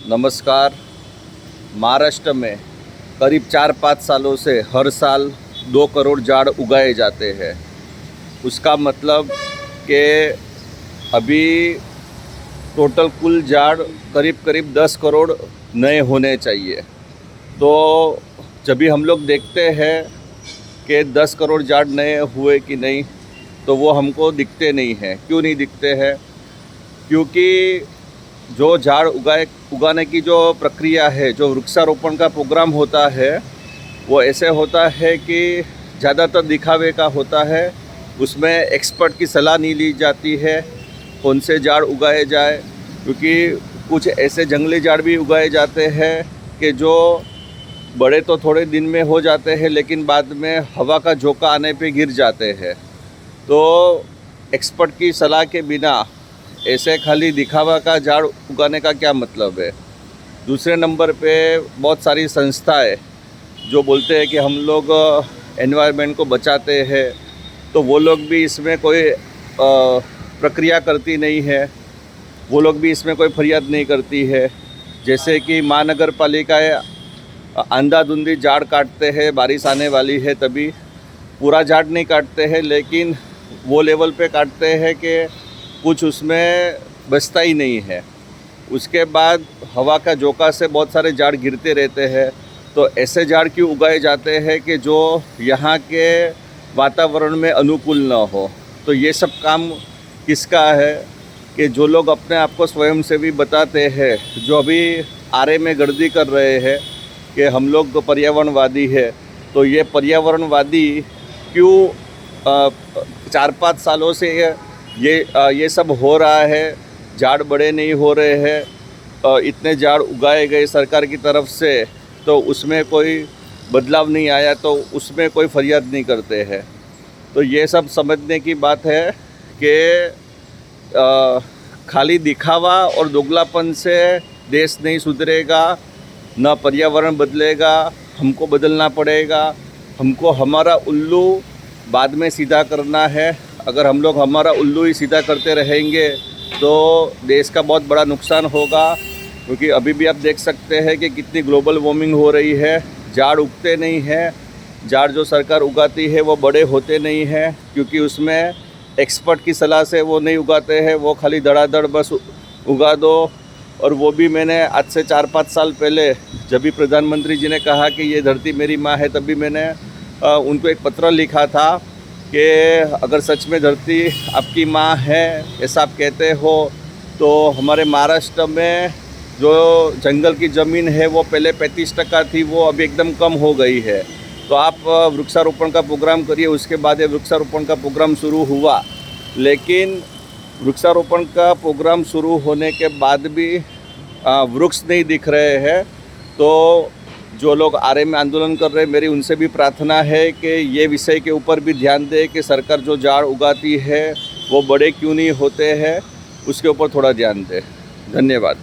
नमस्कार। महाराष्ट्र में करीब 4-5 सालों से हर साल 2 करोड़ झाड़ उगाए जाते हैं। उसका मतलब कि अभी टोटल कुल झाड़ करीब 10 करोड़ नए होने चाहिए। तो जब भी हम लोग देखते हैं कि 10 करोड़ झाड़ नए हुए कि नहीं, तो वो हमको दिखते नहीं हैं। क्यों नहीं दिखते हैं? क्योंकि जो झाड़ उगाने की जो प्रक्रिया है, जो वृक्षारोपण का प्रोग्राम होता है, वो ऐसे होता है कि ज़्यादातर दिखावे का होता है। उसमें एक्सपर्ट की सलाह नहीं ली जाती है कौन से झाड़ उगाए जाए, क्योंकि कुछ ऐसे जंगली झाड़ भी उगाए जाते हैं कि जो बड़े तो थोड़े दिन में हो जाते हैं, लेकिन बाद में हवा का झोंका आने पे गिर जाते हैं। तो एक्सपर्ट की सलाह के बिना ऐसे खाली दिखावा का झाड़ उगाने का क्या मतलब है? दूसरे नंबर पे बहुत सारी संस्थाएं जो बोलते हैं कि हम लोग एनवायरनमेंट को बचाते हैं, तो वो लोग भी इसमें कोई प्रक्रिया करती नहीं है। वो लोग भी इसमें कोई फरियाद नहीं करती है। जैसे कि महानगर पालिकाएँ अंधाधुंधी झाड़ काटते हैं, बारिश आने वाली है तभी पूरा झाड़ नहीं काटते हैं, लेकिन वो लेवल पे काटते हैं कि कुछ उसमें बचता ही नहीं है। उसके बाद हवा का झोंका से बहुत सारे झाड़ गिरते रहते हैं। तो ऐसे झाड़ क्यों उगाए जाते हैं कि जो यहाँ के वातावरण में अनुकूल न हो? तो ये सब काम किसका है कि जो लोग अपने आप को स्वयंसेवी बताते हैं, जो अभी आरे में गर्दी कर रहे हैं कि हम लोग पर्यावरणवादी है, तो ये पर्यावरणवादी क्यों 4-5 सालों से ये सब हो रहा है? झाड़ बड़े नहीं हो रहे हैं, इतने झाड़ उगाए गए सरकार की तरफ से, तो उसमें कोई बदलाव नहीं आया, तो उसमें कोई फरियाद नहीं करते हैं। तो ये सब समझने की बात है कि खाली दिखावा और दोगलापन से देश नहीं सुधरेगा, न पर्यावरण बदलेगा। हमको बदलना पड़ेगा। हमको हमारा उल्लू बाद में सीधा करना है। अगर हम लोग हमारा उल्लू ही सीधा करते रहेंगे तो देश का बहुत बड़ा नुकसान होगा, क्योंकि अभी भी आप देख सकते हैं कि कितनी ग्लोबल वार्मिंग हो रही है। झाड़ उगते नहीं हैं। झाड़ जो सरकार उगाती है वो बड़े होते नहीं हैं, क्योंकि उसमें एक्सपर्ट की सलाह से वो नहीं उगाते हैं। वो खाली धड़ाधड़ बस उगा दो। और वो भी मैंने आज से 4-5 साल पहले, जब भी प्रधानमंत्री जी ने कहा कि ये धरती मेरी माँ है, तभी मैंने उनको एक पत्र लिखा था कि अगर सच में धरती आपकी माँ है, ऐसा आप कहते हो, तो हमारे महाराष्ट्र में जो जंगल की ज़मीन है वो पहले 35% थी, वो अभी एकदम कम हो गई है। तो आप वृक्षारोपण का प्रोग्राम करिए। उसके बाद ये वृक्षारोपण का प्रोग्राम शुरू हुआ, लेकिन वृक्षारोपण का प्रोग्राम शुरू होने के बाद भी वृक्ष नहीं दिख रहे हैं। तो जो लोग आरे में आंदोलन कर रहे हैं, मेरी उनसे भी प्रार्थना है कि ये विषय के ऊपर भी ध्यान दें कि सरकार जो झाड़ उगाती है वो बड़े क्यों नहीं होते हैं, उसके ऊपर थोड़ा ध्यान दें। धन्यवाद।